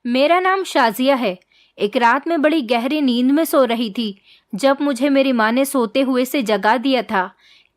मेरा नाम शाजिया है। एक रात में बड़ी गहरी नींद में सो रही थी जब मुझे मेरी माँ ने सोते हुए से जगा दिया था।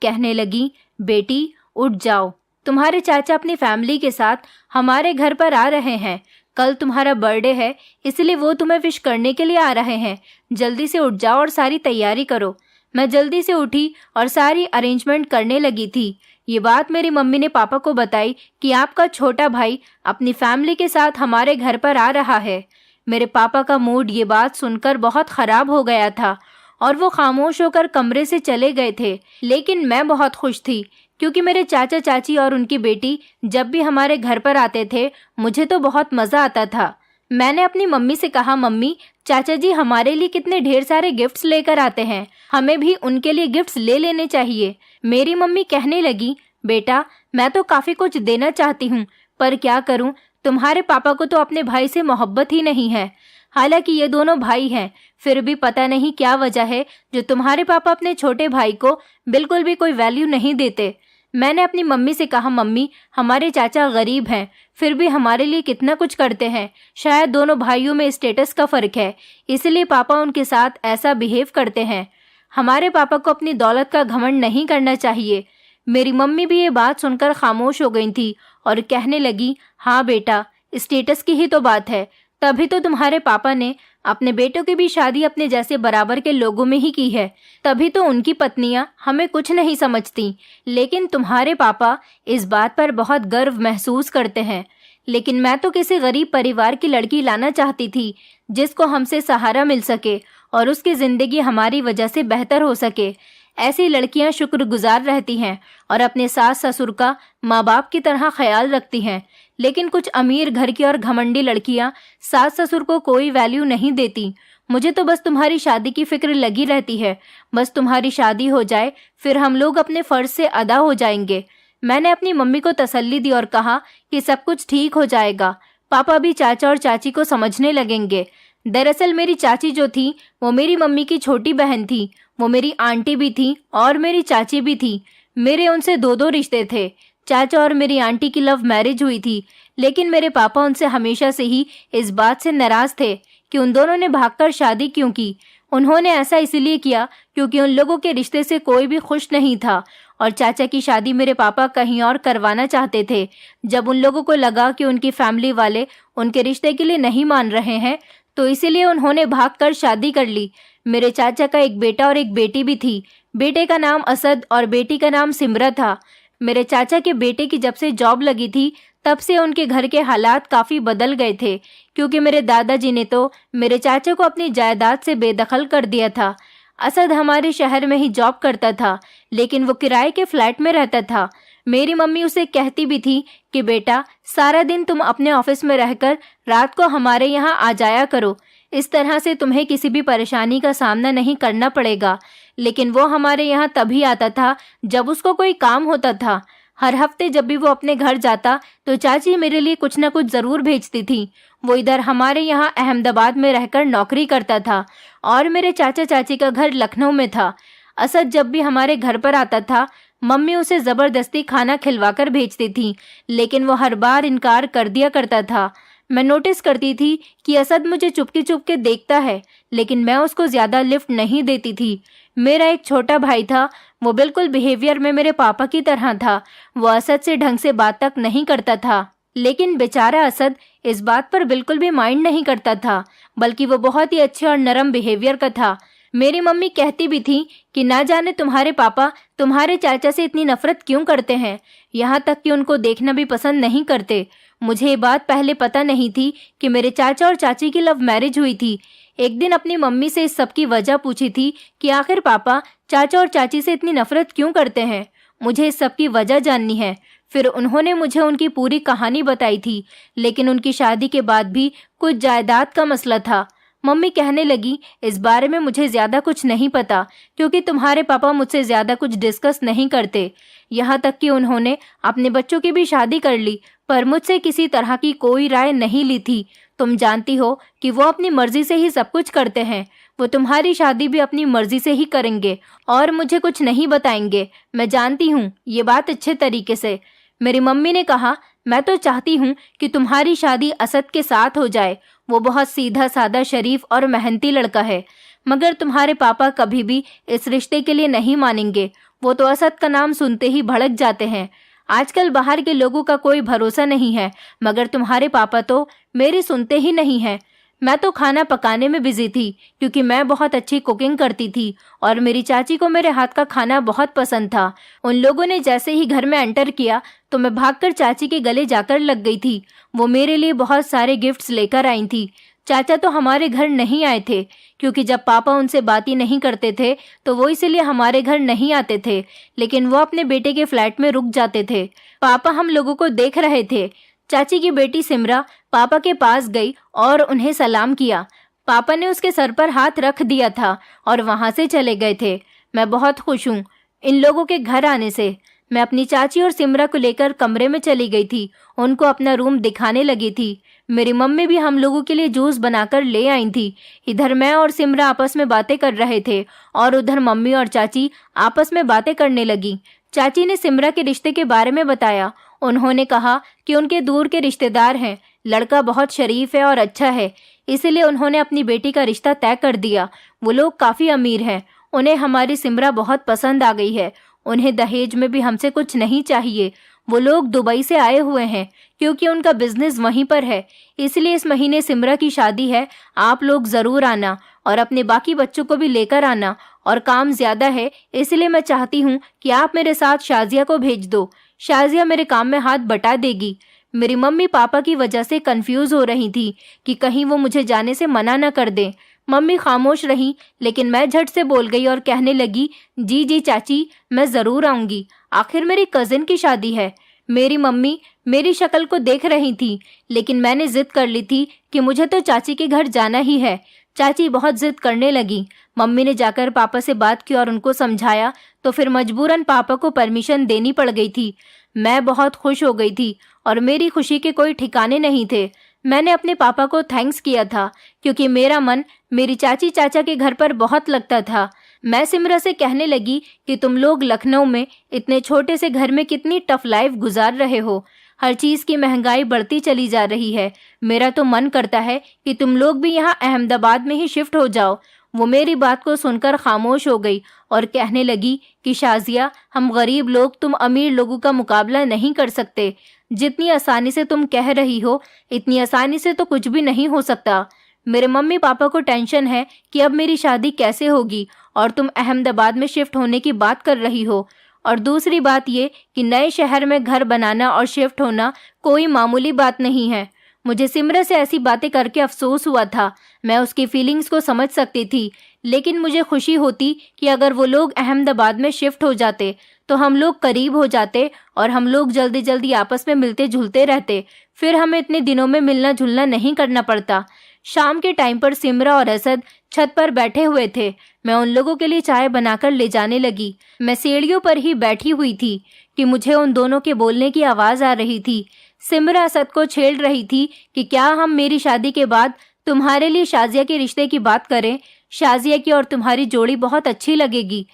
कहने लगी, बेटी उठ जाओ, तुम्हारे चाचा अपनी फैमिली के साथ हमारे घर पर आ रहे हैं। कल तुम्हारा बर्थडे है, इसलिए वो तुम्हें विश करने के लिए आ रहे हैं। जल्दी से उठ जाओ और सारी तैयारी करो। मैं जल्दी से उठी और सारी अरेंजमेंट करने लगी थी। ये बात मेरी मम्मी ने पापा को बताई कि आपका छोटा भाई अपनी फैमिली के साथ हमारे घर पर आ रहा है। मेरे पापा का मूड ये बात सुनकर बहुत ख़राब हो गया था और वो खामोश होकर कमरे से चले गए थे। लेकिन मैं बहुत खुश थी क्योंकि मेरे चाचा चाची और उनकी बेटी जब भी हमारे घर पर आते थे मुझे तो बहुत मज़ा आता था। मैंने अपनी मम्मी से कहा, मम्मी चाचा जी हमारे लिए कितने ढेर सारे गिफ्ट्स लेकर आते हैं, हमें भी उनके लिए गिफ्ट्स ले लेने चाहिए। मेरी मम्मी कहने लगी, बेटा मैं तो काफ़ी कुछ देना चाहती हूँ, पर क्या करूँ, तुम्हारे पापा को तो अपने भाई से मोहब्बत ही नहीं है। हालांकि ये दोनों भाई हैं, फिर भी पता नहीं क्या वजह है जो तुम्हारे पापा अपने छोटे भाई को बिल्कुल भी कोई वैल्यू नहीं देते। मैंने अपनी मम्मी से कहा, मम्मी हमारे चाचा गरीब हैं, फिर भी हमारे लिए कितना कुछ करते हैं। शायद दोनों भाइयों में स्टेटस का फ़र्क है, इसलिए पापा उनके साथ ऐसा बिहेव करते हैं। हमारे पापा को अपनी दौलत का घमंड नहीं करना चाहिए। मेरी मम्मी भी ये बात सुनकर खामोश हो गई थी और कहने लगी, हाँ बेटा, स्टेटस की ही तो बात है, तभी तो तुम्हारे पापा ने अपने बेटों की भी शादी अपने जैसे बराबर के लोगों में ही की है, तभी तो उनकी पत्नियां हमें कुछ नहीं समझती। लेकिन तुम्हारे पापा इस बात पर बहुत गर्व महसूस करते हैं। लेकिन मैं तो किसी गरीब परिवार की लड़की लाना चाहती थी जिसको हमसे सहारा मिल सके और उसकी ज़िंदगी हमारी वजह से बेहतर हो सके। ऐसी लड़कियां शुक्रगुजार रहती हैं और अपने सास ससुर का माँ बाप की तरह ख्याल रखती हैं। लेकिन कुछ अमीर घर की और घमंडी लड़कियां सास ससुर को कोई वैल्यू नहीं देती। मुझे तो बस तुम्हारी शादी की फिक्र लगी रहती है। बस तुम्हारी शादी हो जाए, फिर हम लोग अपने फ़र्ज से अदा हो जाएंगे। मैंने अपनी मम्मी को तसल्ली दी और कहा कि सब कुछ ठीक हो जाएगा, पापा भी चाचा और चाची को समझने लगेंगे। दरअसल मेरी चाची जो थी वो मेरी मम्मी की छोटी बहन थी। वो मेरी आंटी भी थी और मेरी चाची भी थी। मेरे उनसे दो दो रिश्ते थे। चाचा और मेरी आंटी की लव मैरिज हुई थी, लेकिन मेरे पापा उनसे हमेशा से ही इस बात से नाराज़ थे कि उन दोनों ने भागकर शादी क्यों की। उन्होंने ऐसा इसलिए किया क्योंकि उन लोगों के रिश्ते से कोई भी खुश नहीं था और चाचा की शादी मेरे पापा कहीं और करवाना चाहते थे। जब उन लोगों को लगा कि उनकी फैमिली वाले उनके रिश्ते के लिए नहीं मान रहे हैं, तो इसीलिए उन्होंने भागकर शादी कर ली। मेरे चाचा का एक बेटा और एक बेटी भी थी। बेटे का नाम असद और बेटी का नाम सिमरा था। मेरे चाचा के बेटे की जब से जॉब लगी थी तब से उनके घर के हालात काफ़ी बदल गए थे, क्योंकि मेरे दादाजी ने तो मेरे चाचा को अपनी जायदाद से बेदखल कर दिया था। असद हमारे शहर में ही जॉब करता था, लेकिन वो किराए के फ्लैट में रहता था। मेरी मम्मी उसे कहती भी थी कि बेटा सारा दिन तुम अपने ऑफिस में रहकर रात को हमारे यहाँ आ जाया करो, इस तरह से तुम्हें किसी भी परेशानी का सामना नहीं करना पड़ेगा। लेकिन वो हमारे यहाँ तभी आता था जब उसको कोई काम होता था। हर हफ्ते जब भी वो अपने घर जाता तो चाची मेरे लिए कुछ ना कुछ ज़रूर भेजती थी। वो इधर हमारे यहाँ अहमदाबाद में रहकर नौकरी करता था और मेरे चाचा चाची का घर लखनऊ में था। असद जब भी हमारे घर पर आता था मम्मी उसे ज़बरदस्ती खाना खिलवाकर भेजती थी, लेकिन वो हर बार इनकार कर दिया करता था। मैं नोटिस करती थी कि असद मुझे चुपके चुपके देखता है, लेकिन मैं उसको ज़्यादा लिफ्ट नहीं देती थी। मेरा एक छोटा भाई था, वो बिल्कुल बिहेवियर में मेरे पापा की तरह था। वो असद से ढंग से बात तक नहीं करता था, लेकिन बेचारा असद इस बात पर बिल्कुल भी माइंड नहीं करता था, बल्कि वो बहुत ही अच्छे और नरम बिहेवियर का था। मेरी मम्मी कहती भी थी कि ना जाने तुम्हारे पापा तुम्हारे चाचा से इतनी नफरत क्यों करते हैं, यहाँ तक कि उनको देखना भी पसंद नहीं करते। मुझे ये बात पहले पता नहीं थी कि मेरे चाचा और चाची की लव मैरिज हुई थी। एक दिन अपनी मम्मी से इस सब की वजह पूछी थी कि आखिर पापा चाचा और चाची से इतनी नफरत क्यों करते हैं। मुझे इस सब की वजह जाननी है। फिर उन्होंने मुझे उनकी पूरी कहानी बताई थी, लेकिन उनकी शादी के बाद भी कुछ जायदाद का मसला था। मम्मी कहने लगी, इस बारे में मुझे ज़्यादा कुछ नहीं पता, क्योंकि तुम्हारे पापा मुझसे ज़्यादा कुछ डिस्कस नहीं करते। यहाँ तक कि उन्होंने अपने बच्चों की भी शादी कर ली, पर मुझसे किसी तरह की कोई राय नहीं ली थी। तुम जानती हो कि वो अपनी मर्जी से ही सब कुछ करते हैं। वो तुम्हारी शादी भी अपनी मर्जी से ही करेंगे और मुझे कुछ नहीं बताएंगे। मैं जानती हूँ ये बात अच्छे तरीके से। मेरी मम्मी ने कहा, मैं तो चाहती हूँ कि तुम्हारी शादी असद के साथ हो जाए। वो बहुत सीधा साधा, शरीफ और मेहनती लड़का है। मगर तुम्हारे पापा कभी भी इस रिश्ते के लिए नहीं मानेंगे। वो तो असद का नाम सुनते ही भड़क जाते हैं। आजकल बाहर के लोगों का कोई भरोसा नहीं है, मगर तुम्हारे पापा तो मेरी सुनते ही नहीं हैं। मैं तो खाना पकाने में बिजी थी, क्योंकि मैं बहुत अच्छी कुकिंग करती थी और मेरी चाची को मेरे हाथ का खाना बहुत पसंद था। उन लोगों ने जैसे ही घर में एंटर किया तो मैं भागकर चाची के गले जाकर लग गई थी। वो मेरे लिए बहुत सारे गिफ्ट्स लेकर आई थी। चाचा तो हमारे घर नहीं आए थे, क्योंकि जब पापा उनसे बात ही नहीं करते थे तो वो इसलिए हमारे घर नहीं आते थे, लेकिन वो अपने बेटे के फ्लैट में रुक जाते थे। पापा हम लोगों को देख रहे थे। चाची की बेटी सिमरा पापा के पास गई और उन्हें सलाम किया। पापा ने उसके सर पर हाथ रख दिया था और वहां से चले गए थे। मैं बहुत खुश हूँ इन लोगों के घर आने से। मैं अपनी चाची और सिमरा को लेकर कमरे में चली गई थी, उनको अपना रूम दिखाने लगी थी। मेरी मम्मी भी हम लोगों के लिए जूस बनाकर ले आई थी। इधर मैं और सिमरा आपस में बातें कर रहे थे और उधर मम्मी और चाची आपस में बातें करने लगी। चाची ने सिमरा के रिश्ते के बारे में बताया। उन्होंने कहा कि उनके दूर के रिश्तेदार हैं, लड़का बहुत शरीफ है और अच्छा है, इसलिए उन्होंने अपनी बेटी का रिश्ता तय कर दिया। वो लोग काफ़ी अमीर हैं। उन्हें हमारी सिमरा बहुत पसंद आ गई है। उन्हें दहेज में भी हमसे कुछ नहीं चाहिए। वो लोग दुबई से आए हुए हैं, क्योंकि उनका बिजनेस वहीं पर है। इसलिए इस महीने सिमरा की शादी है। आप लोग ज़रूर आना और अपने बाकी बच्चों को भी लेकर आना। और काम ज़्यादा है, इसलिए मैं चाहती हूँ कि आप मेरे साथ शाजिया को भेज दो। शाजिया मेरे काम में हाथ बटा देगी। मेरी मम्मी पापा की वजह से कंफ्यूज हो रही थी कि कहीं वो मुझे जाने से मना न कर दें। मम्मी खामोश रही, लेकिन मैं झट से बोल गई और कहने लगी, जी जी चाची, मैं ज़रूर आऊँगी। आखिर मेरी कज़िन की शादी है। मेरी मम्मी मेरी शक्ल को देख रही थी, लेकिन मैंने जिद कर ली थी कि मुझे तो चाची के घर जाना ही है। चाची बहुत जिद करने लगी। मम्मी ने जाकर पापा से बात की और उनको समझाया, तो फिर मजबूरन पापा को परमिशन देनी पड़ गई थी। मैं बहुत खुश हो गई थी और मेरी खुशी के कोई ठिकाने नहीं थे। मैंने अपने पापा को थैंक्स किया था, क्योंकि मेरा मन मेरी चाची चाचा के घर पर बहुत लगता था। मैं सिमरा से कहने लगी कि तुम लोग लखनऊ में इतने छोटे से घर में कितनी टफ लाइफ गुजार रहे हो। हर चीज़ की महंगाई बढ़ती चली जा रही है। मेरा तो मन करता है कि तुम लोग भी यहाँ अहमदाबाद में ही शिफ्ट हो जाओ। वो मेरी बात को सुनकर खामोश हो गई और कहने लगी कि शाजिया, हम गरीब लोग तुम अमीर लोगों का मुकाबला नहीं कर सकते। जितनी आसानी से तुम कह रही हो, इतनी आसानी से तो कुछ भी नहीं हो सकता। मेरे मम्मी पापा को टेंशन है कि अब मेरी शादी कैसे होगी, और तुम अहमदाबाद में शिफ्ट होने की बात कर रही हो। और दूसरी बात ये कि नए शहर में घर बनाना और शिफ्ट होना कोई मामूली बात नहीं है। मुझे सिमरा से ऐसी बातें करके अफसोस हुआ था। मैं उसकी फीलिंग्स को समझ सकती थी, लेकिन मुझे खुशी होती कि अगर वो लोग अहमदाबाद में शिफ्ट हो जाते तो हम लोग करीब हो जाते और हम लोग जल्दी जल्दी आपस में मिलते जुलते रहते। फिर हमें इतने दिनों में मिलना जुलना नहीं करना पड़ता। शाम के टाइम पर सिमरा और असद छत पर बैठे हुए थे। मैं उन लोगों के लिए चाय बनाकर ले जाने लगी। मैं सीढ़ियों पर ही बैठी हुई थी कि मुझे उन दोनों के बोलने की आवाज़ आ रही थी। सिमरा असद को छेड़ रही थी कि क्या हम मेरी शादी के बाद तुम्हारे लिए शाजिया के रिश्ते की बात करें। शाजिया की और तुम्हारी जोड़ी बहुत अच्छी लगेगी।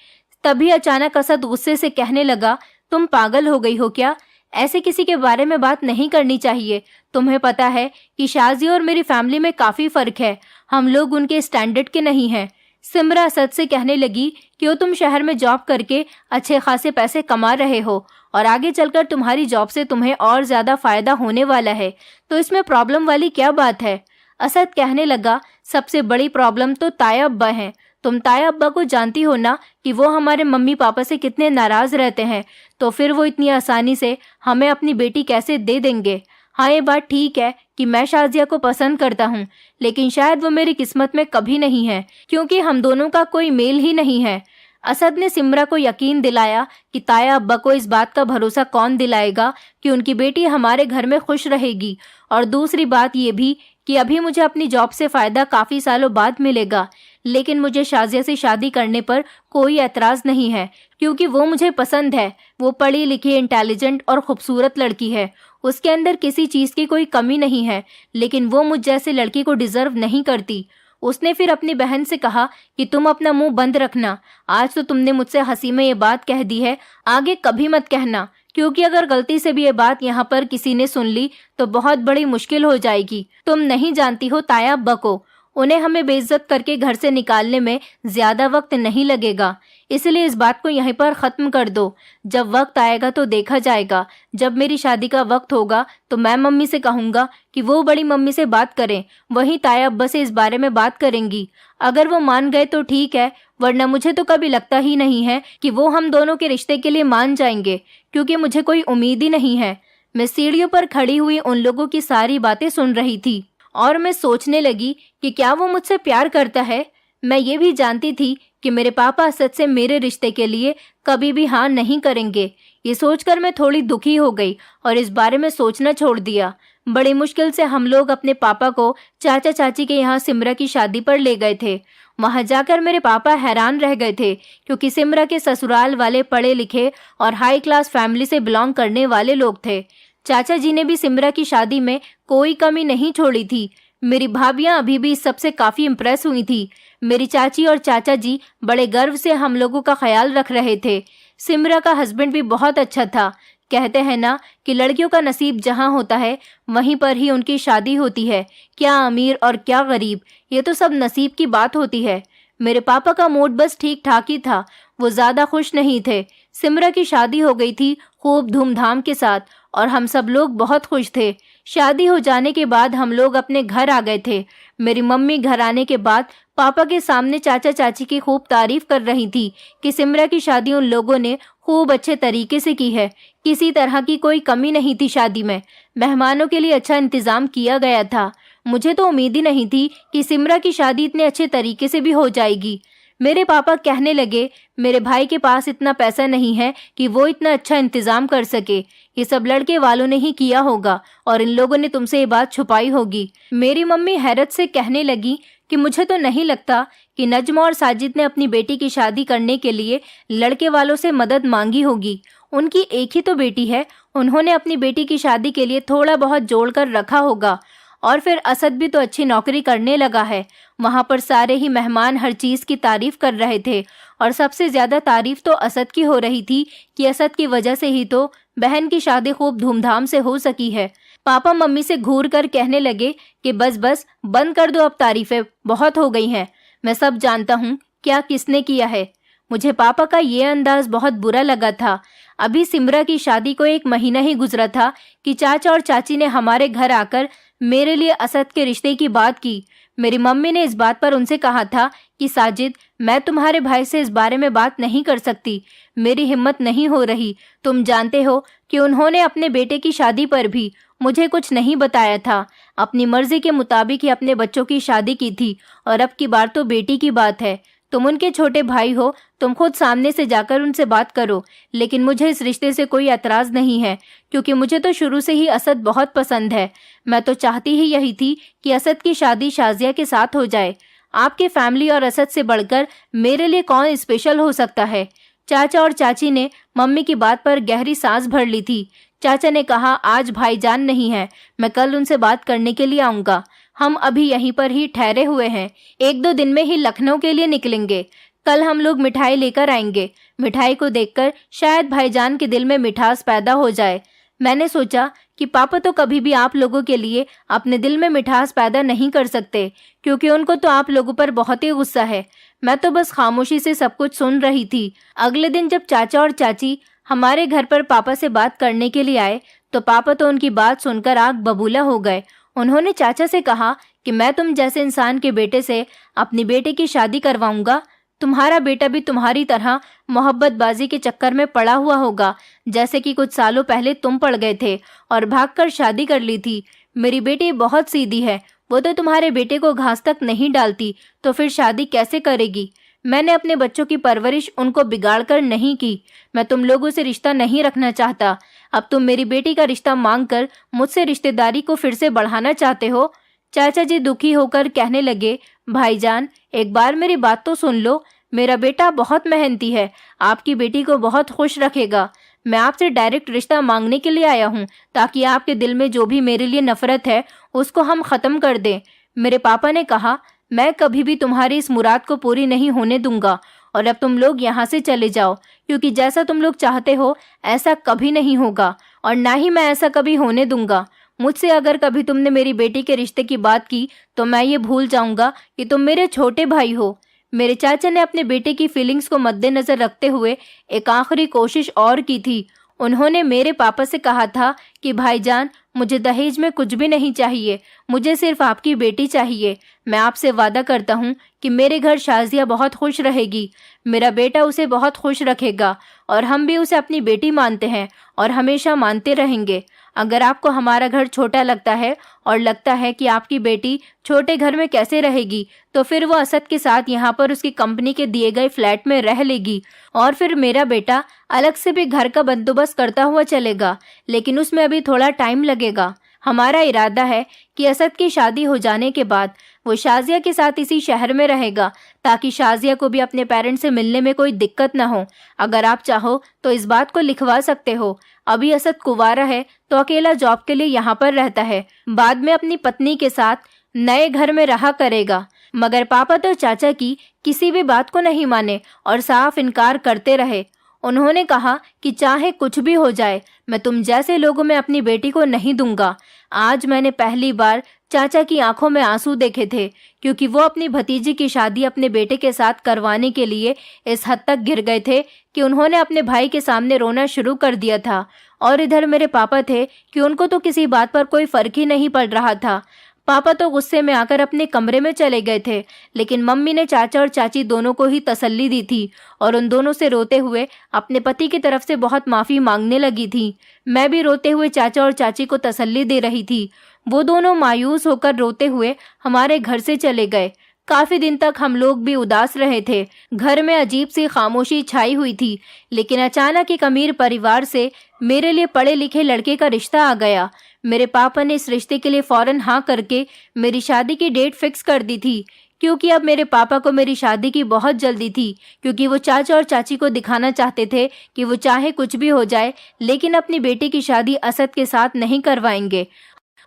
तभी अचानक असद गुस्से से कहने लगा, तुम पागल हो गई हो क्या? ऐसे किसी के बारे में बात नहीं करनी चाहिए। तुम्हें पता है कि शाजिया और मेरी फैमिली में काफ़ी फ़र्क है। हम लोग उनके स्टैंडर्ड के नहीं हैं। सिमरा असद से कहने लगी, क्यों तुम शहर में जॉब करके अच्छे खासे पैसे कमा रहे हो और आगे चलकर तुम्हारी जॉब से तुम्हें और ज़्यादा फ़ायदा होने वाला है, तो इसमें प्रॉब्लम वाली क्या बात है? असद कहने लगा, सबसे बड़ी प्रॉब्लम तो ताया अब्बा हैं। तुम ताया अब्बा को जानती हो ना कि वो हमारे मम्मी पापा से कितने नाराज़ रहते हैं, तो फिर वो इतनी आसानी से हमें अपनी बेटी कैसे दे देंगे? हाँ, ये बात ठीक है कि मैं शाजिया को पसंद करता हूँ, लेकिन शायद वो मेरी किस्मत में कभी नहीं है, क्योंकि हम दोनों का कोई मेल ही नहीं है। असद ने सिमरा को यकीन दिलाया कि ताया अब्बा को इस बात का भरोसा कौन दिलाएगा कि उनकी बेटी हमारे घर में खुश रहेगी। और दूसरी बात ये भी कि अभी मुझे अपनी जॉब से फ़ायदा काफ़ी सालों बाद मिलेगा, लेकिन मुझे शाजिया से शादी करने पर कोई एतराज़ नहीं है, क्योंकि वो मुझे पसंद है। वो पढ़ी लिखी, इंटेलिजेंट और खूबसूरत लड़की है। उसके अंदर किसी चीज़ की कोई कमी नहीं है, लेकिन वो मुझ जैसे लड़की को डिज़र्व नहीं करती। उसने फिर अपनी बहन से कहा कि तुम अपना मुंह बंद रखना। आज तो तुमने मुझसे हंसी में ये बात कह दी है, आगे कभी मत कहना, क्योंकि अगर गलती से भी ये बात यहाँ पर किसी ने सुन ली तो बहुत बड़ी मुश्किल हो जाएगी। तुम नहीं जानती हो ताया अब्बा को, उन्हें हमें बेइज्जत करके घर से निकालने में ज्यादा वक्त नहीं लगेगा, इसलिए इस बात को यहीं पर खत्म कर दो। जब वक्त आएगा तो देखा जाएगा। जब मेरी शादी का वक्त होगा तो मैं मम्मी से कहूँगा कि वो बड़ी मम्मी से बात करें, वहीं ताया अब्बा से इस बारे में बात करेंगी। अगर वो मान गए तो ठीक है, वरना मुझे तो कभी लगता ही नहीं है कि वो हम दोनों के रिश्ते के लिए मान जाएंगे, क्योंकि मुझे कोई उम्मीद ही नहीं है। मैं सीढ़ियों पर खड़ी हुई उन लोगों की सारी बातें सुन रही थी और मैं सोचने लगी कि क्या वो मुझसे प्यार करता है। मैं ये भी जानती थी कि मेरे पापा असद से मेरे रिश्ते के लिए कभी भी हाँ नहीं करेंगे। ये सोचकर मैं थोड़ी दुखी हो गई और इस बारे में सोचना छोड़ दिया। बड़ी मुश्किल से हम लोग अपने पापा को चाचा चाची के यहाँ सिमरा की शादी पर ले गए थे। वहां जाकर मेरे पापा हैरान रह गए थे, क्योंकि सिमरा के ससुराल वाले पढ़े लिखे और हाई क्लास फैमिली से बिलोंग करने वाले लोग थे। चाचा जी ने भी सिमरा की शादी में कोई कमी नहीं छोड़ी थी। मेरी भाभियां अभी भी इस सबसे काफी इम्प्रेस हुई थी। मेरी चाची और चाचा जी बड़े गर्व से हम लोगों का ख्याल रख रहे थे। सिमरा का हस्बैंड भी बहुत अच्छा था। कहते हैं ना कि लड़कियों का नसीब जहाँ होता है वहीं पर ही उनकी शादी होती है। क्या अमीर और क्या गरीब, ये तो सब नसीब की बात होती है। मेरे पापा का मूड बस ठीक ठाक ही था, वो ज्यादा खुश नहीं थे। सिमरा की शादी हो गई थी खूब धूमधाम के साथ और हम सब लोग बहुत खुश थे। शादी हो जाने के बाद हम लोग अपने घर आ गए थे। मेरी मम्मी घर आने के बाद पापा के सामने चाचा चाची की खूब तारीफ कर रही थी कि सिमरा की शादी उन लोगों ने खूब अच्छे तरीके से की है। किसी तरह की कोई कमी नहीं थी शादी में। मेहमानों के लिए अच्छा इंतजाम किया गया था। मुझे तो उम्मीद ही नहीं थी कि सिमरा की शादी इतने अच्छे तरीके से भी हो जाएगी। मेरे पापा कहने लगे, मेरे भाई के पास इतना पैसा नहीं है कि वो इतना अच्छा इंतजाम कर सके। ये सब लड़के वालों ने ही किया होगा और इन लोगों ने तुमसे ये बात छुपाई होगी। मेरी मम्मी हैरत से कहने लगी कि मुझे तो नहीं लगता कि नजमा और साजिद ने अपनी बेटी की शादी करने के लिए लड़के वालों से मदद मांगी होगी। उनकी एक ही तो बेटी है, उन्होंने अपनी बेटी की शादी के लिए थोड़ा बहुत जोड़ कर रखा होगा। और फिर असद भी तो अच्छी नौकरी करने लगा है। वहां पर सारे ही मेहमान हर चीज की तारीफ कर रहे थे और सबसे ज्यादा तारीफ तो असद की हो रही थी कि असद की वजह से ही तो बहन की शादी खूब धूमधाम से हो सकी है। पापा मम्मी से घूर कर कहने लगे कि बस बस बंद कर दो, अब तारीफें बहुत हो गई हैं। मैं सब जानता हूँ क्या किसने किया है। मुझे पापा का ये अंदाज बहुत बुरा लगा था। अभी सिमरा की शादी को 1 महीना ही गुजरा था कि चाचा और चाची ने हमारे घर आकर मेरे लिए असद के रिश्ते की बात की। मेरी मम्मी ने इस बात पर उनसे कहा था कि साजिद, मैं तुम्हारे भाई से इस बारे में बात नहीं कर सकती, मेरी हिम्मत नहीं हो रही। तुम जानते हो कि उन्होंने अपने बेटे की शादी पर भी मुझे कुछ नहीं बताया था। अपनी मर्जी के मुताबिक ही अपने बच्चों की शादी की थी और अब की बार तो बेटी की बात है। तुम उनके छोटे भाई हो, तुम खुद सामने से जाकर उनसे बात करो। लेकिन मुझे इस रिश्ते से कोई एतराज नहीं है, क्योंकि मुझे तो शुरू से ही असद बहुत पसंद है। मैं तो चाहती ही यही थी कि असद की शादी शाजिया के साथ हो जाए। आपके फैमिली और असद से बढ़कर मेरे लिए कौन स्पेशल हो सकता है। चाचा और चाची ने मम्मी की बात पर गहरी सांस भर ली थी। चाचा ने कहा, आज भाईजान नहीं है, मैं कल उनसे बात करने के लिए आऊँगा। हम अभी यहीं पर ही ठहरे हुए हैं, 1-2 दिन में ही लखनऊ के लिए निकलेंगे। कल हम लोग मिठाई लेकर आएंगे। मिठाई को देखकर शायद भाईजान के दिल में मिठास पैदा हो जाए। मैंने सोचा कि पापा तो कभी भी आप लोगों के लिए अपने दिल में मिठास पैदा नहीं कर सकते, क्योंकि उनको तो आप लोगों पर बहुत ही गुस्सा है। मैं तो बस खामोशी से सब कुछ सुन रही थी। अगले दिन जब चाचा और चाची हमारे घर पर पापा से बात करने के लिए आए तो पापा तो उनकी बात सुनकर आग बबूला हो गए। उन्होंने चाचा से कहा कि मैं तुम जैसे इंसान के बेटे से अपनी बेटे की शादी करवाऊंगा। तुम्हारा बेटा भी तुम्हारी तरह मोहब्बतबाजी के चक्कर में पड़ा हुआ होगा, जैसे कि कुछ सालों पहले तुम पड़ गए थे और भागकर शादी कर ली थी। मेरी बेटी बहुत सीधी है, वो तो तुम्हारे बेटे को घास तक नहीं डालती, तो फिर शादी कैसे करेगी। मैंने अपने बच्चों की परवरिश उनको बिगाड़ कर नहीं की। मैं तुम लोगों से रिश्ता नहीं रखना चाहता। अब तुम मेरी बेटी का रिश्ता मांगकर मुझसे रिश्तेदारी को फिर से बढ़ाना चाहते हो। चाचा जी दुखी होकर कहने लगे, भाईजान, एक बार मेरी बात तो सुन लो। मेरा बेटा बहुत मेहनती है, आपकी बेटी को बहुत खुश रखेगा। मैं आपसे डायरेक्ट रिश्ता मांगने के लिए आया हूँ, ताकि आपके दिल में जो भी मेरे लिए नफरत है उसको हम खत्म कर दें। मेरे पापा ने कहा, मैं कभी भी तुम्हारी इस मुराद को पूरी नहीं होने दूंगा और अब तुम लोग यहाँ से चले जाओ, क्योंकि जैसा तुम लोग चाहते हो ऐसा कभी नहीं होगा और ना ही मैं ऐसा कभी होने दूंगा। मुझसे अगर कभी तुमने मेरी बेटी के रिश्ते की बात की तो मैं ये भूल जाऊंगा कि तुम मेरे छोटे भाई हो। मेरे चाचा ने अपने बेटे की फीलिंग्स को मद्देनजर रखते हुए एक आखिरी कोशिश और की थी। उन्होंने मेरे पापा से कहा था कि भाईजान, मुझे दहेज में कुछ भी नहीं चाहिए, मुझे सिर्फ आपकी बेटी चाहिए। मैं आपसे वादा करता हूँ कि मेरे घर शाजिया बहुत खुश रहेगी, मेरा बेटा उसे बहुत खुश रखेगा और हम भी उसे अपनी बेटी मानते हैं और हमेशा मानते रहेंगे। अगर आपको हमारा घर छोटा लगता है और लगता है कि आपकी बेटी छोटे घर में कैसे रहेगी, तो फिर वो असद के साथ यहाँ पर उसकी कंपनी के दिए गए फ्लैट में रह लेगी और फिर मेरा बेटा अलग से भी घर का बंदोबस्त करता हुआ चलेगा, लेकिन उसमें अभी थोड़ा टाइम लगेगा। हमारा इरादा है कि असद की शादी हो जाने के बाद वो शाजिया के साथ इसी शहर में रहेगा, ताकि शाजिया को भी अपने पेरेंट्स से मिलने में कोई दिक्कत ना हो। अगर आप चाहो तो इस बात को लिखवा सकते हो। अभी असद कुंवारा है तो अकेला जॉब के लिए यहाँ पर रहता है, बाद में अपनी पत्नी के साथ नए घर में रहा करेगा। मगर पापा तो चाचा की किसी भी बात को नहीं माने और साफ इनकार करते रहे। उन्होंने कहा कि चाहे कुछ भी हो जाए, मैं तुम जैसे लोगों में अपनी बेटी को नहीं दूंगा। आज मैंने पहली बार चाचा की आंखों में आंसू देखे थे, क्योंकि वो अपनी भतीजी की शादी अपने बेटे के साथ करवाने के लिए इस हद तक गिर गए थे कि उन्होंने अपने भाई के सामने रोना शुरू कर दिया था। और इधर मेरे पापा थे कि उनको तो किसी बात पर कोई फर्क ही नहीं पड़ रहा था। पापा तो गुस्से में आकर अपने कमरे में चले गए थे, लेकिन मम्मी ने चाचा और चाची दोनों को ही तसल्ली दी थी और उन दोनों से रोते हुए अपने पति की तरफ से बहुत माफ़ी मांगने लगी थी। मैं भी रोते हुए चाचा और चाची को तसल्ली दे रही थी। वो दोनों मायूस होकर रोते हुए हमारे घर से चले गए। काफी दिन तक हम लोग भी उदास रहे थे। घर में अजीब सी खामोशी छाई हुई थी, लेकिन अचानक एक अमीर परिवार से मेरे लिए पढ़े लिखे लड़के का रिश्ता आ गया। मेरे पापा ने इस रिश्ते के लिए फौरन हाँ करके मेरी शादी की डेट फिक्स कर दी थी, क्योंकि अब मेरे पापा को मेरी शादी की बहुत जल्दी थी, क्योंकि वो चाचा और चाची को दिखाना चाहते थे कि वो चाहे कुछ भी हो जाए लेकिन अपनी बेटी की शादी असद के साथ नहीं करवाएंगे।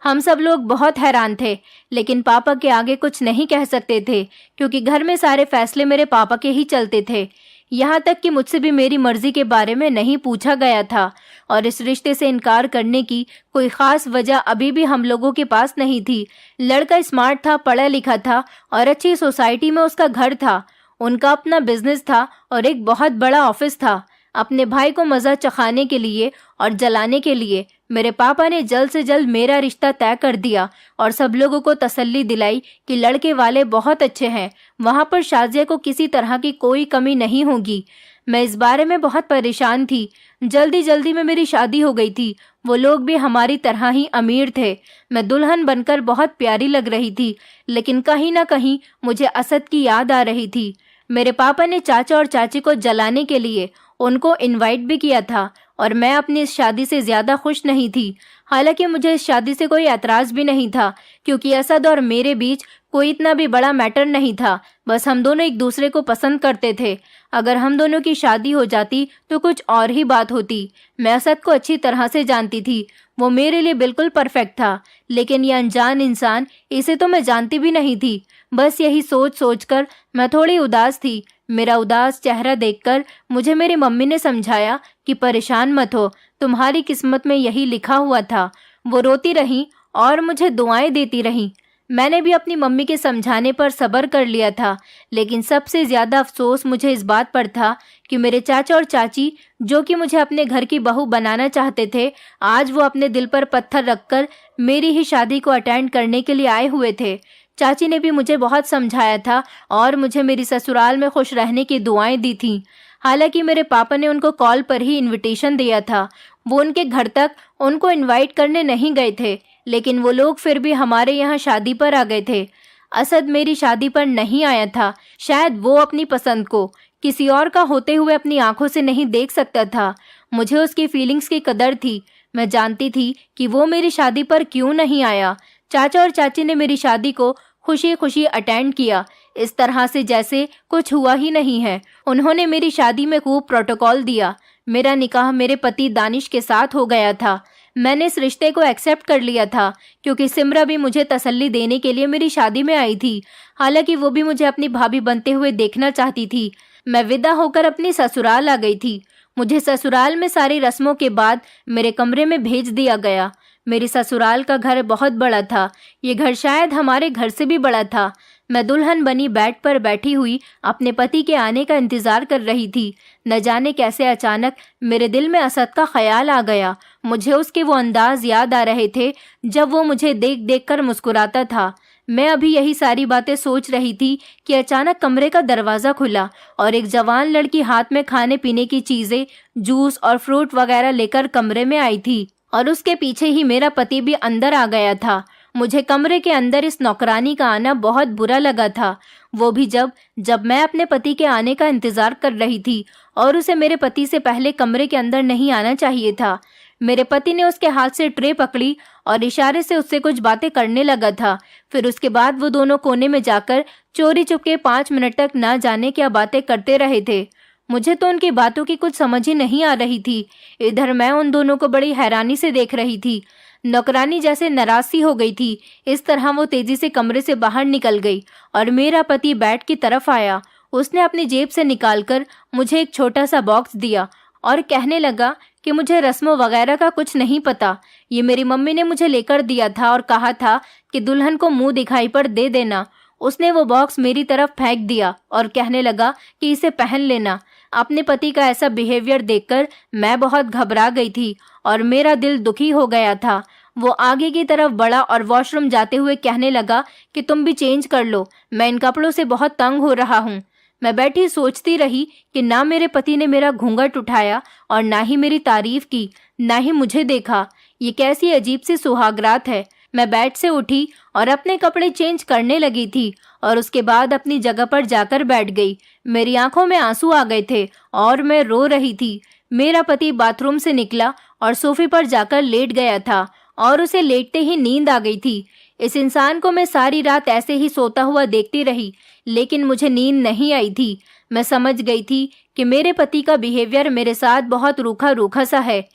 हम सब लोग बहुत हैरान थे, लेकिन पापा के आगे कुछ नहीं कह सकते थे, क्योंकि घर में सारे फैसले मेरे पापा के ही चलते थे। यहाँ तक कि मुझसे भी मेरी मर्जी के बारे में नहीं पूछा गया था और इस रिश्ते से इनकार करने की कोई ख़ास वजह अभी भी हम लोगों के पास नहीं थी। लड़का स्मार्ट था, पढ़ा लिखा था और अच्छी सोसाइटी में उसका घर था। उनका अपना बिजनेस था और एक बहुत बड़ा ऑफिस था। अपने भाई को मज़ा चखाने के लिए और जलाने के लिए मेरे पापा ने जल्द से जल्द मेरा रिश्ता तय कर दिया और सब लोगों को तसल्ली दिलाई कि लड़के वाले बहुत अच्छे हैं, वहाँ पर शाजिया को किसी तरह की कोई कमी नहीं होगी। मैं इस बारे में बहुत परेशान थी। जल्दी जल्दी में मेरी शादी हो गई थी। वो लोग भी हमारी तरह ही अमीर थे। मैं दुल्हन बनकर बहुत प्यारी लग रही थी, लेकिन कहीं ना कहीं मुझे असद की याद आ रही थी। मेरे पापा ने चाचा और चाची को जलाने के लिए उनको इनवाइट भी किया था और मैं अपनी इस शादी से ज़्यादा खुश नहीं थी। हालांकि मुझे इस शादी से कोई एतराज़ भी नहीं था, क्योंकि असद और मेरे बीच कोई इतना भी बड़ा मैटर नहीं था। बस हम दोनों एक दूसरे को पसंद करते थे। अगर हम दोनों की शादी हो जाती तो कुछ और ही बात होती। मैं असद को अच्छी तरह से जानती थी, वो मेरे लिए बिल्कुल परफेक्ट था, लेकिन यह अनजान इंसान, इसे तो मैं जानती भी नहीं थी। बस यही सोच सोच कर मैं थोड़ी उदास थी। मेरा उदास चेहरा देखकर मुझे मेरी मम्मी ने समझाया कि परेशान मत हो, तुम्हारी किस्मत में यही लिखा हुआ था। वो रोती रहीं और मुझे दुआएं देती रहीं। मैंने भी अपनी मम्मी के समझाने पर सब्र कर लिया था, लेकिन सबसे ज़्यादा अफसोस मुझे इस बात पर था कि मेरे चाचा और चाची, जो कि मुझे अपने घर की बहू बनाना चाहते थे, आज वो अपने दिल पर पत्थर रखकर मेरी ही शादी को अटेंड करने के लिए आए हुए थे। चाची ने भी मुझे बहुत समझाया था और मुझे मेरी ससुराल में खुश रहने की दुआएं दी थीं। हालांकि मेरे पापा ने उनको कॉल पर ही इनविटेशन दिया था। वो उनके घर तक उनको इनवाइट करने नहीं गए थे, लेकिन वो लोग फिर भी हमारे यहाँ शादी पर आ गए थे। असद मेरी शादी पर नहीं आया था। शायद वो अपनी पसंद को किसी और का होते हुए अपनी आंखों से नहीं देख सकता था। मुझे उसकी फीलिंग्स की कदर थी। मैं जानती थी कि वो मेरी शादी पर क्यों नहीं आया। चाचा और चाची ने मेरी शादी को खुशी खुशी अटेंड किया, इस तरह से जैसे कुछ हुआ ही नहीं है। उन्होंने मेरी शादी में खूब प्रोटोकॉल दिया। मेरा निकाह मेरे पति दानिश के साथ हो गया था। मैंने इस रिश्ते को एक्सेप्ट कर लिया था, क्योंकि सिमरा भी मुझे तसल्ली देने के लिए मेरी शादी में आई थी। हालांकि वो भी मुझे अपनी भाभी बनते हुए देखना चाहती थी। मैं विदा होकर अपनी ससुराल आ गई थी। मुझे ससुराल में सारी रस्मों के बाद मेरे कमरे में भेज दिया गया। मेरी ससुराल का घर बहुत बड़ा था। ये घर शायद हमारे घर से भी बड़ा था। मैं दुल्हन बनी बेड पर बैठी हुई अपने पति के आने का इंतजार कर रही थी। न जाने कैसे अचानक मेरे दिल में असद का ख्याल आ गया। मुझे उसके वो अंदाज याद आ रहे थे जब वो मुझे देख देख कर मुस्कुराता था। मैं अभी यही सारी बातें सोच रही थी कि अचानक कमरे का दरवाज़ा खुला और एक जवान लड़की हाथ में खाने पीने की चीज़ें, जूस और फ्रूट वगैरह लेकर कमरे में आई थी और उसके पीछे ही मेरा पति भी अंदर आ गया था। मुझे कमरे के अंदर इस नौकरानी का आना बहुत बुरा लगा था, वो भी जब मैं अपने पति के आने का इंतज़ार कर रही थी और उसे मेरे पति से पहले कमरे के अंदर नहीं आना चाहिए था। मेरे पति ने उसके हाथ से ट्रे पकड़ी और इशारे से उससे कुछ बातें करने लगा था। फिर उसके बाद वो दोनों कोने में जाकर चोरी चुपके 5 मिनट तक ना जाने क्या बातें करते रहे थे। मुझे तो उनकी बातों की कुछ समझ ही नहीं आ रही थी। इधर मैं उन दोनों को बड़ी हैरानी से देख रही थी। नौकरानी जैसे नाराज सी हो गई थी। इस तरह वो तेजी से कमरे से बाहर निकल गई और मेरा पति बेड की तरफ आया। उसने अपनी जेब से निकालकर मुझे एक छोटा सा बॉक्स दिया और कहने लगा कि मुझे रस्मों वगैरह का कुछ नहीं पता। ये मेरी मम्मी ने मुझे लेकर दिया था और कहा था कि दुल्हन को मुंह दिखाई पर दे देना। उसने वो बॉक्स मेरी तरफ फेंक दिया और कहने लगा कि इसे पहन लेना। अपने पति का ऐसा बिहेवियर देखकर मैं बहुत घबरा गई थी और मेरा दिल दुखी हो गया था। वो आगे की तरफ बढ़ा और वॉशरूम जाते हुए कहने लगा कि तुम भी चेंज कर लो, मैं इन कपड़ों से बहुत तंग हो रहा हूँ। मैं बैठी सोचती रही कि ना मेरे पति ने मेरा घूंघट उठाया और ना ही मेरी तारीफ की, ना ही मुझे देखा। ये कैसी अजीब सी सुहागरात है। मैं बेड से उठी और अपने कपड़े चेंज करने लगी थी और उसके बाद अपनी जगह पर जाकर बैठ गई। मेरी आंखों में आंसू आ गए थे और मैं रो रही थी। मेरा पति बाथरूम से निकला और सोफे पर जाकर लेट गया था और उसे लेटते ही नींद आ गई थी। इस इंसान को मैं सारी रात ऐसे ही सोता हुआ देखती रही, लेकिन मुझे नींद नहीं आई थी। मैं समझ गई थी कि मेरे पति का बिहेवियर मेरे साथ बहुत रूखा रूखा सा है।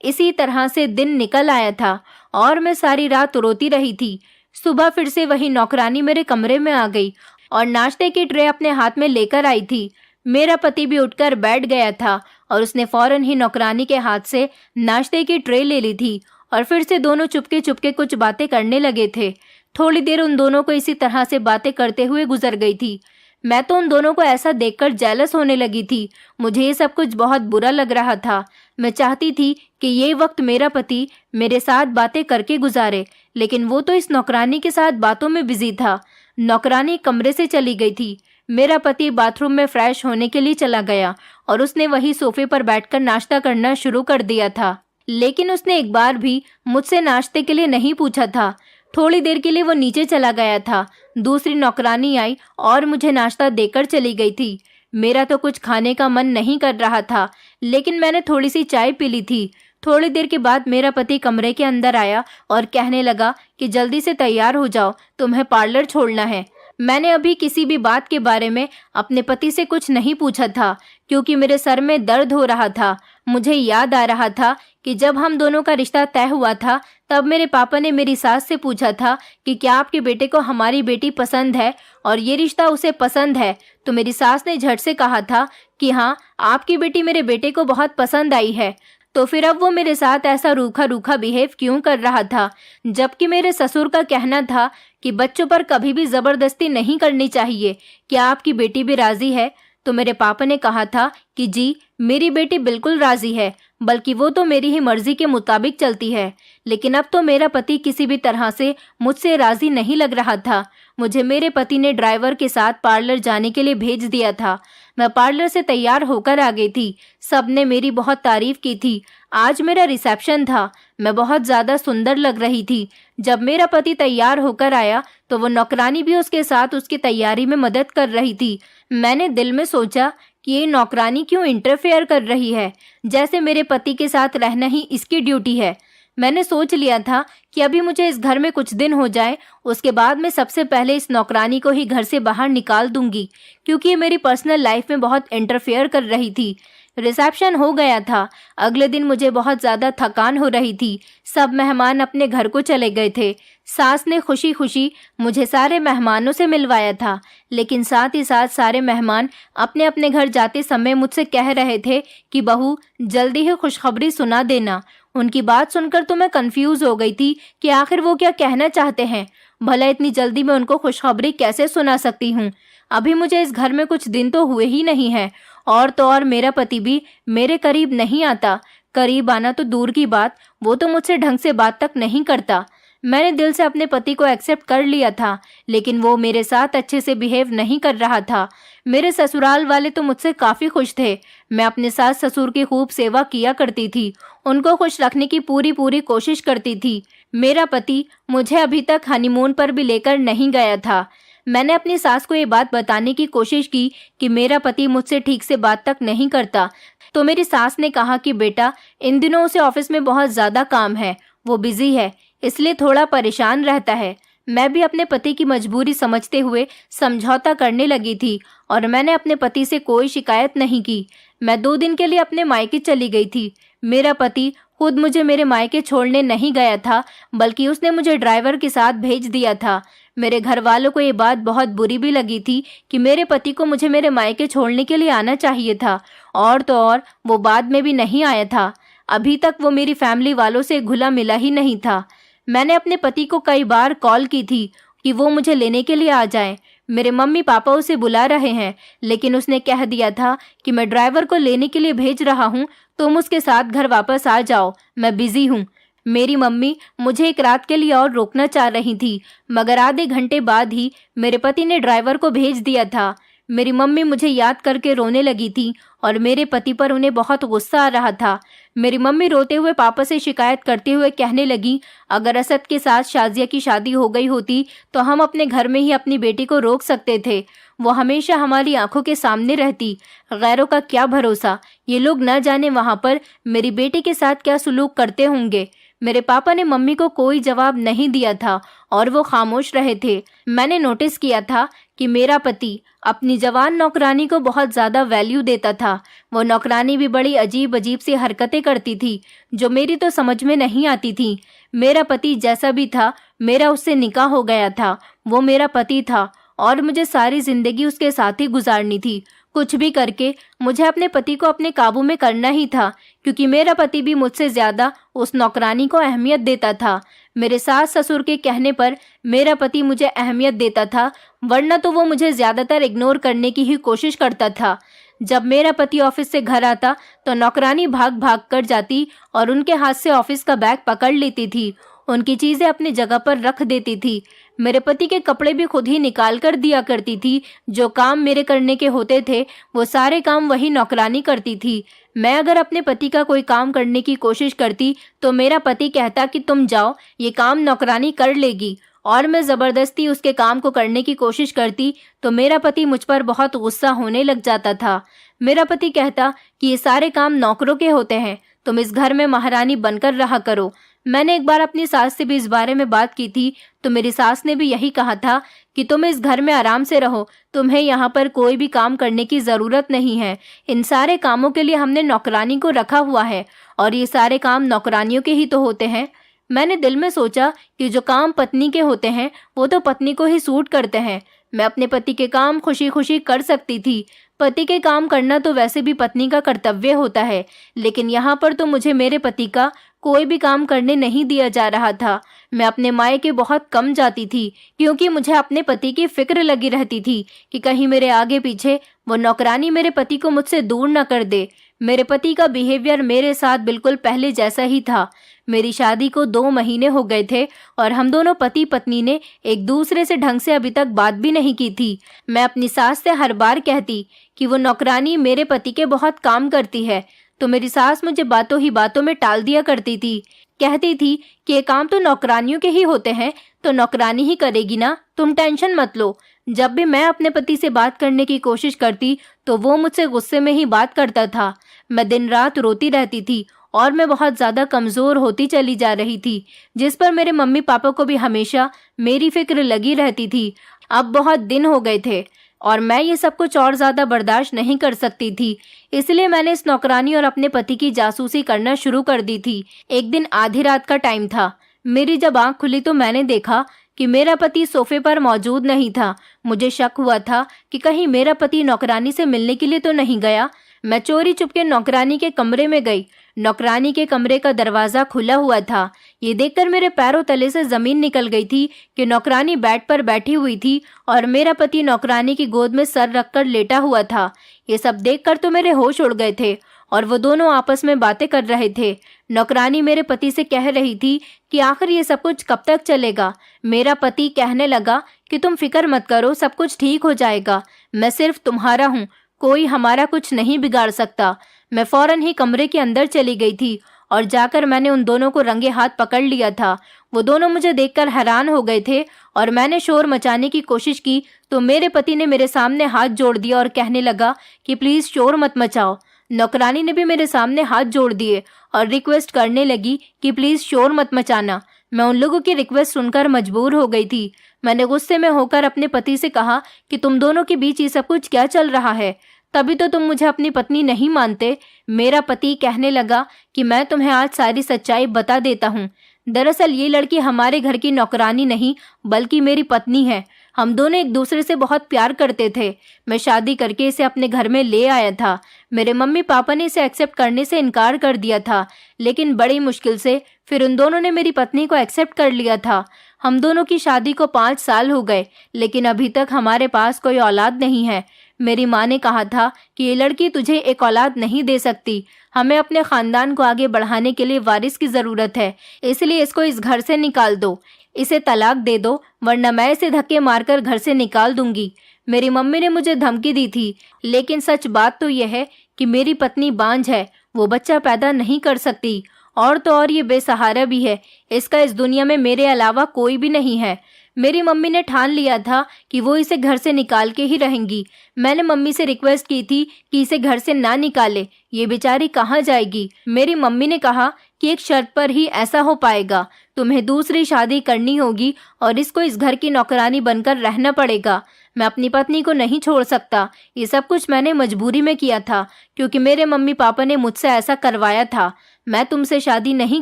इसी तरह से दिन निकल आया था और मैं सारी रात रोती रही थी। सुबह फिर से वही नौकरानी मेरे कमरे में आ गई और नाश्ते की ट्रे अपने हाथ में लेकर आई थी। मेरा पति भी उठकर बैठ गया था और उसने फौरन ही नौकरानी के हाथ से नाश्ते की ट्रे ले ली थी और फिर से दोनों चुपके चुपके कुछ बातें करने लगे थे। थोड़ी देर उन दोनों को इसी तरह से बातें करते हुए गुजर गई थी। मैं तो उन दोनों को ऐसा देखकर जेलस होने लगी थी। मुझे ये सब कुछ बहुत बुरा लग रहा था। मैं चाहती थी कि ये वक्त मेरा पति मेरे साथ बातें करके गुजारे, लेकिन वो तो इस नौकरानी के साथ बातों में बिजी था। नौकरानी कमरे से चली गई थी। मेरा पति बाथरूम में फ्रेश होने के लिए चला गया और उसने वही सोफे पर बैठकर नाश्ता करना शुरू कर दिया था, लेकिन उसने एक बार भी मुझसे नाश्ते के लिए नहीं पूछा था। थोड़ी देर के लिए वो नीचे चला गया था। दूसरी नौकरानी आई और मुझे नाश्ता देकर चली गई थी। मेरा तो कुछ खाने का मन नहीं कर रहा था, लेकिन मैंने थोड़ी सी चाय पी ली थी। थोड़ी देर के बाद मेरा पति कमरे के अंदर आया और कहने लगा कि जल्दी से तैयार हो जाओ, तुम्हें पार्लर छोड़ना है। मैंने अभी किसी भी बात के बारे में अपने पति से कुछ नहीं पूछा था, क्योंकि मेरे सर में दर्द हो रहा था। मुझे याद आ रहा था कि जब हम दोनों का रिश्ता तय हुआ था, तब मेरे पापा ने मेरी सास से पूछा था कि क्या आपके बेटे को हमारी बेटी पसंद है और ये रिश्ता उसे पसंद है। तो मेरी सास ने झट से कहा था कि हाँ, आपकी बेटी मेरे बेटे को बहुत पसंद आई है। तो फिर अब वो मेरे साथ ऐसा रूखा रूखा बिहेव क्यों कर रहा था, जबकि मेरे ससुर का कहना था कि बच्चों पर कभी भी जबरदस्ती नहीं करनी चाहिए। क्या आपकी बेटी भी राजी है? तो मेरे पापा ने कहा था कि जी, मेरी बेटी बिल्कुल राजी है, बल्कि वो तो मेरी ही मर्जी के मुताबिक चलती है। लेकिन अब तो मेरा पति किसी भी तरह से मुझसे राजी नहीं लग रहा था। मुझे मेरे पति ने ड्राइवर के साथ पार्लर जाने के लिए भेज दिया था। मैं पार्लर से तैयार होकर आ गई थी। सबने मेरी बहुत तारीफ की थी। आज मेरा रिसेप्शन था। मैं बहुत ज़्यादा सुंदर लग रही थी। जब मेरा पति तैयार होकर आया तो वो नौकरानी भी उसके साथ उसकी तैयारी में मदद कर रही थी। मैंने दिल में सोचा कि ये नौकरानी क्यों इंटरफेयर कर रही है, जैसे मेरे पति के साथ रहना ही इसकी ड्यूटी है। मैंने सोच लिया था कि अभी मुझे इस घर में कुछ दिन हो जाए, उसके बाद मैं सबसे पहले इस नौकरानी को ही घर से बाहर निकाल दूंगी, क्योंकि ये मेरी पर्सनल लाइफ में बहुत इंटरफेयर कर रही थी। रिसेप्शन हो गया था। अगले दिन मुझे बहुत ज़्यादा थकान हो रही थी। सब मेहमान अपने घर को चले गए थे। सास ने खुशी खुशी मुझे सारे मेहमानों से मिलवाया था, लेकिन साथ ही साथ सारे मेहमान अपने अपने घर जाते समय मुझसे कह रहे थे कि बहू जल्दी ही खुशखबरी सुना देना। उनकी बात सुनकर तो मैं कंफ्यूज हो गई थी कि आखिर वो क्या कहना चाहते हैं। भला इतनी जल्दी मैं उनको खुशखबरी कैसे सुना सकती हूँ। अभी मुझे इस घर में कुछ दिन तो हुए ही नहीं हैं, और तो और मेरा पति भी मेरे करीब नहीं आता। करीब आना तो दूर की बात, वो तो मुझसे ढंग से बात तक नहीं करता। मैंने दिल से अपने पति को एक्सेप्ट कर लिया था, लेकिन वो मेरे साथ अच्छे से बिहेव नहीं कर रहा था। मेरे ससुराल वाले तो मुझसे काफ़ी खुश थे। मैं अपने सास ससुर की खूब सेवा किया करती थी, उनको खुश रखने की पूरी पूरी कोशिश करती थी। मेरा पति मुझे अभी तक हनीमून पर भी लेकर नहीं गया था। मैंने अपनी सास को ये बात बताने की कोशिश की कि मेरा पति मुझसे ठीक से बात तक नहीं करता, तो मेरी सास ने कहा कि बेटा इन दिनों उसे ऑफिस में बहुत ज़्यादा काम है, वो बिजी है, इसलिए थोड़ा परेशान रहता है। मैं भी अपने पति की मजबूरी समझते हुए समझौता करने लगी थी और मैंने अपने पति से कोई शिकायत नहीं की। मैं 2 दिन के लिए अपने मायके चली गई थी। मेरा पति खुद मुझे मेरे मायके छोड़ने नहीं गया था, बल्कि उसने मुझे ड्राइवर के साथ भेज दिया था। मेरे घर वालों को ये बात बहुत बुरी भी लगी थी कि मेरे पति को मुझे मेरे मायके छोड़ने के लिए आना चाहिए था, और तो और वो बाद में भी नहीं आया था। अभी तक वो मेरी फैमिली वालों से घुला मिला ही नहीं था। मैंने अपने पति को कई बार कॉल की थी कि वो मुझे लेने के लिए आ जाएं। मेरे मम्मी पापा उसे बुला रहे हैं, लेकिन उसने कह दिया था कि मैं ड्राइवर को लेने के लिए भेज रहा हूँ, तुम उसके साथ घर वापस आ जाओ, मैं बिजी हूँ। मेरी मम्मी मुझे एक रात के लिए और रोकना चाह रही थी, मगर आधे घंटे बाद ही मेरे पति ने ड्राइवर को भेज दिया था। मेरी मम्मी मुझे याद करके रोने लगी थी और मेरे पति पर उन्हें बहुत गुस्सा आ रहा था। मेरी मम्मी रोते हुए पापा से शिकायत करते हुए कहने लगी, अगर असद के साथ शाजिया की शादी हो गई होती तो हम अपने घर में ही अपनी बेटी को रोक सकते थे। वो हमेशा हमारी आंखों के सामने रहती। गैरों का क्या भरोसा, ये लोग न जाने वहाँ पर मेरी बेटी के साथ क्या सुलूक करते होंगे। मेरे पापा ने मम्मी को कोई जवाब नहीं दिया था और वो खामोश रहे थे। मैंने नोटिस किया था कि मेरा पति अपनी जवान नौकरानी को बहुत ज़्यादा वैल्यू देता था। वो नौकरानी भी बड़ी अजीब अजीब सी हरकतें करती थी जो मेरी तो समझ में नहीं आती थी। मेरा पति जैसा भी था, मेरा उससे निकाह हो गया था। वो मेरा पति था और मुझे सारी ज़िंदगी उसके साथ ही गुजारनी थी। कुछ भी करके मुझे अपने पति को अपने काबू में करना ही था, क्योंकि मेरा पति भी मुझसे ज़्यादा उस नौकरानी को अहमियत देता था। मेरे सास ससुर के कहने पर मेरा पति मुझे अहमियत देता था, वरना तो वो मुझे ज़्यादातर इग्नोर करने की ही कोशिश करता था। जब मेरा पति ऑफिस से घर आता तो नौकरानी भाग भाग कर जाती और उनके हाथ से ऑफिस का बैग पकड़ लेती थी, उनकी चीज़ें अपनी जगह पर रख देती थी। मेरे पति के कपड़े भी खुद ही निकाल कर दिया करती थी। जो काम मेरे करने के होते थे वो सारे काम वही नौकरानी करती थी। मैं अगर अपने पति का कोई काम करने की कोशिश करती तो मेरा पति कहता कि तुम जाओ, ये काम नौकरानी कर लेगी, और मैं ज़बरदस्ती उसके काम को करने की कोशिश करती तो मेरा पति मुझ पर बहुत गुस्सा होने लग जाता था। मेरा पति कहता कि ये सारे काम नौकरों के होते हैं, तुम इस घर में महारानी बनकर रहा करो। मैंने एक बार अपनी सास से भी इस बारे में बात की थी तो मेरी सास ने भी यही कहा था कि तुम इस घर में आराम से रहो, तुम्हें यहाँ पर कोई भी काम करने की ज़रूरत नहीं है। इन सारे कामों के लिए हमने नौकरानी को रखा हुआ है और ये सारे काम नौकरानियों के ही तो होते हैं। मैंने दिल में सोचा कि जो काम पत्नी के होते हैं वो तो पत्नी को ही सूट करते हैं। मैं अपने पति के काम खुशी खुशी कर सकती थी। पति के काम करना तो वैसे भी पत्नी का कर्तव्य होता है, लेकिन यहाँ पर तो मुझे मेरे पति का कोई भी काम करने नहीं दिया जा रहा था। मैं अपने मायके बहुत कम जाती थी, क्योंकि मुझे अपने पति की फिक्र लगी रहती थी कि कहीं मेरे आगे पीछे वो नौकरानी मेरे पति को मुझसे दूर न कर दे। मेरे पति का बिहेवियर मेरे साथ बिल्कुल पहले जैसा ही था। मेरी शादी को 2 महीने हो गए थे और हम दोनों पति पत्नी ने एक दूसरे से ढंग से अभी तक बात भी नहीं की थी। मैं अपनी सास से हर बार कहती कि वो नौकरानी मेरे पति के बहुत काम करती है, तो मेरी सास मुझे बातों ही बातों में टाल दिया करती थी। कहती थी कि ये काम तो नौकरानियों के ही होते हैं, तो नौकरानी ही करेगी ना, तुम टेंशन मत लो। जब भी मैं अपने पति से बात करने की कोशिश करती तो वो मुझसे गुस्से में ही बात करता था। मैं दिन रात रोती रहती थी और मैं बहुत ज़्यादा कमज़ोर होती चली जा रही थी, जिस पर मेरे मम्मी पापा को भी हमेशा मेरी फिक्र लगी रहती थी। अब बहुत दिन हो गए थे। और मैं ये सब कुछ और ज़्यादा बर्दाश्त नहीं कर सकती थी। इसलिए मैंने इस नौकरानी और अपने पति की जासूसी करना शुरू कर दी थी। एक दिन आधी रात का टाइम था। मेरी जब आंख खुली तो मैंने देखा कि मेरा पति सोफे पर मौजूद नहीं था। मुझे शक हुआ था कि कहीं मेरा पति नौकरानी से मिलने के लिए तो नहीं गया। मैं चोरी चुपके नौकरानी के कमरे में गई। नौकरानी के कमरे का दरवाजा खुला हुआ था। ये देखकर मेरे पैरों तले से जमीन निकल गई थी कि नौकरानी बेड पर बैठी हुई थी और मेरा पति नौकरानी की गोद में सर रखकर लेटा हुआ था। ये सब देखकर तो मेरे होश उड़ गए थे और वो दोनों आपस में बातें कर रहे थे। नौकरानी मेरे पति से कह रही थी कि आखिर ये सब कुछ कब तक चलेगा। मेरा पति कहने लगा कि तुम फिक्र मत करो, सब कुछ ठीक हो जाएगा। मैं सिर्फ तुम्हारा हूँ, कोई हमारा कुछ नहीं बिगाड़ सकता। मैं फौरन ही कमरे के अंदर चली गई थी और जाकर मैंने उन दोनों को रंगे हाथ पकड़ लिया था। वो दोनों मुझे देखकर हैरान हो गए थे और मैंने शोर मचाने की कोशिश की तो मेरे पति ने मेरे सामने हाथ जोड़ दिया और कहने लगा कि प्लीज शोर मत मचाओ। नौकरानी ने भी मेरे सामने हाथ जोड़ दिए और रिक्वेस्ट करने लगी कि प्लीज शोर मत मचाना। मैं उन लोगों की रिक्वेस्ट सुनकर मजबूर हो गई थी। मैंने गुस्से में होकर अपने पति से कहा कि तुम दोनों के बीच ये सब कुछ क्या चल रहा है, तभी तो तुम मुझे अपनी पत्नी नहीं मानते। मेरा पति कहने लगा कि मैं तुम्हें आज सारी सच्चाई बता देता हूँ। दरअसल ये लड़की हमारे घर की नौकरानी नहीं बल्कि मेरी पत्नी है। हम दोनों एक दूसरे से बहुत प्यार करते थे। मैं शादी करके इसे अपने घर में ले आया था। मेरे मम्मी पापा ने इसे एक्सेप्ट करने से इनकार कर दिया था, लेकिन बड़ी मुश्किल से फिर उन दोनों ने मेरी पत्नी को एक्सेप्ट कर लिया था। हम दोनों की शादी को 5 साल हो गए, लेकिन अभी तक हमारे पास कोई औलाद नहीं है। मेरी माँ ने कहा था कि ये लड़की तुझे एक औलाद नहीं दे सकती। हमें अपने खानदान को आगे बढ़ाने के लिए वारिस की जरूरत है, इसलिए इसको इस घर से निकाल दो। इसे तलाक दे दो, वरना मैं इसे धक्के मारकर घर से निकाल दूंगी। मेरी मम्मी ने मुझे धमकी दी थी, लेकिन सच बात तो यह है कि मेरी पत्नी बांझ है, वो बच्चा पैदा नहीं कर सकती। और तो और ये बेसहारा भी है। इसका इस दुनिया में मेरे अलावा कोई भी नहीं है। मेरी मम्मी ने ठान लिया था कि वो इसे घर से निकाल के ही रहेंगी। मैंने मम्मी से रिक्वेस्ट की थी कि इसे घर से ना निकाले, ये बेचारी कहाँ जाएगी। मेरी मम्मी ने कहा कि एक शर्त पर ही ऐसा हो पाएगा, तुम्हें दूसरी शादी करनी होगी और इसको इस घर की नौकरानी बनकर रहना पड़ेगा। मैं अपनी पत्नी को नहीं छोड़ सकता। ये सब कुछ मैंने मजबूरी में किया था, क्योंकि मेरे मम्मी पापा ने मुझसे ऐसा करवाया था। मैं तुमसे शादी नहीं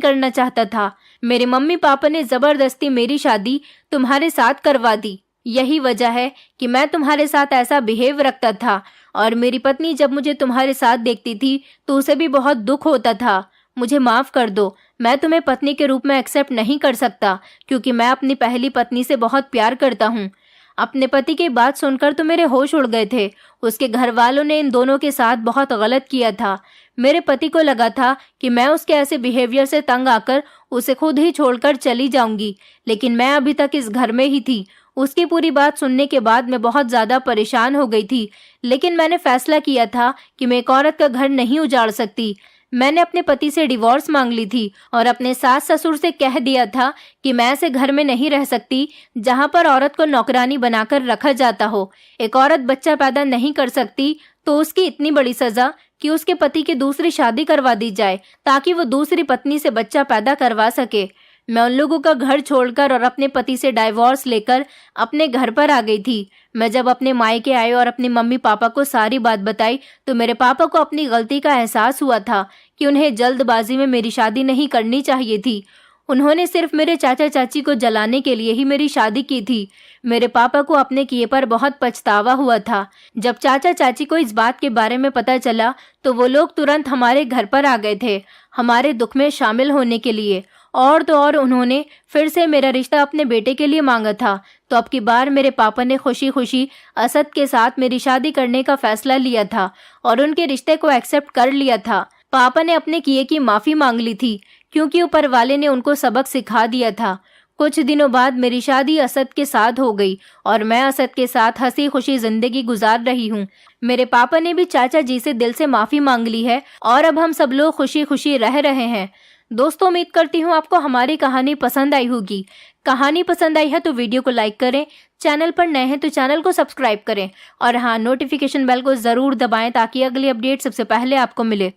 करना चाहता था। मेरे मम्मी पापा ने जबरदस्ती मेरी शादी तुम्हारे साथ करवा दी। यही वजह है कि मैं तुम्हारे साथ ऐसा बिहेव रखता था। और मेरी पत्नी जब मुझे तुम्हारे साथ देखती थी तो उसे भी बहुत दुख होता था। मुझे माफ कर दो, मैं तुम्हें पत्नी के रूप में एक्सेप्ट नहीं कर सकता, क्योंकि मैं अपनी पहली पत्नी से बहुत प्यार करता हूँ। अपने पति की बात सुनकर तो मेरे होश उड़ गए थे। उसके घर वालों ने इन दोनों के साथ बहुत गलत किया था। मेरे पति को लगा था कि मैं उसके ऐसे बिहेवियर से तंग आकर उसे खुद ही छोड़कर चली जाऊंगी, लेकिन मैं अभी तक इस घर में ही थी। उसकी पूरी बात सुनने के बाद मैं बहुत ज़्यादा परेशान हो गई थी, लेकिन मैंने फैसला किया था कि मैं एक औरत का घर नहीं उजाड़ सकती। मैंने अपने पति से डिवोर्स मांग ली थी और अपने सास ससुर से कह दिया था कि मैं ऐसे घर में नहीं रह सकती जहां पर औरत को नौकरानी बनाकर रखा जाता हो। एक औरत बच्चा पैदा नहीं कर सकती तो उसकी इतनी बड़ी सजा कि उसके पति की दूसरी शादी करवा दी जाए, ताकि वो दूसरी पत्नी से बच्चा पैदा करवा सके। मैं उन लोगों का घर छोड़कर और अपने पति से डाइवोर्स लेकर अपने घर पर आ गई थी। मैं जब अपने मायके आए और अपने मम्मी पापा को सारी बात बताई तो मेरे पापा को अपनी गलती का एहसास हुआ था कि उन्हें जल्दबाजी में मेरी शादी नहीं करनी चाहिए थी। उन्होंने सिर्फ मेरे चाचा चाची को जलाने के लिए ही मेरी शादी की थी। मेरे पापा को अपने किए पर बहुत पछतावा हुआ था। जब चाचा चाची को इस बात के बारे में पता चला तो वो लोग तुरंत हमारे घर पर आ गए थे, हमारे दुख में शामिल होने के लिए। और तो और उन्होंने फिर से मेरा रिश्ता अपने बेटे के लिए मांगा था। तो अब की बार मेरे पापा ने खुशी खुशी असद के साथ मेरी शादी करने का फैसला लिया था और उनके रिश्ते को एक्सेप्ट कर लिया था। पापा ने अपने किए की माफ़ी मांग ली थी, क्योंकि ऊपर वाले ने उनको सबक सिखा दिया था। कुछ दिनों बाद मेरी शादी असद के साथ हो गई और मैं असद के साथ हंसी खुशी जिंदगी गुजार रही हूँ। मेरे पापा ने भी चाचा जी से दिल से माफ़ी मांग ली है और अब हम सब लोग खुशी खुशी रह रहे हैं। दोस्तों, उम्मीद करती हूँ आपको हमारी कहानी पसंद आई होगी। कहानी पसंद आई है तो वीडियो को लाइक करें, चैनल पर नए हैं तो चैनल को सब्सक्राइब करें और हाँ, नोटिफिकेशन बेल को ज़रूर दबाएं ताकि अगली अपडेट सबसे पहले आपको मिले।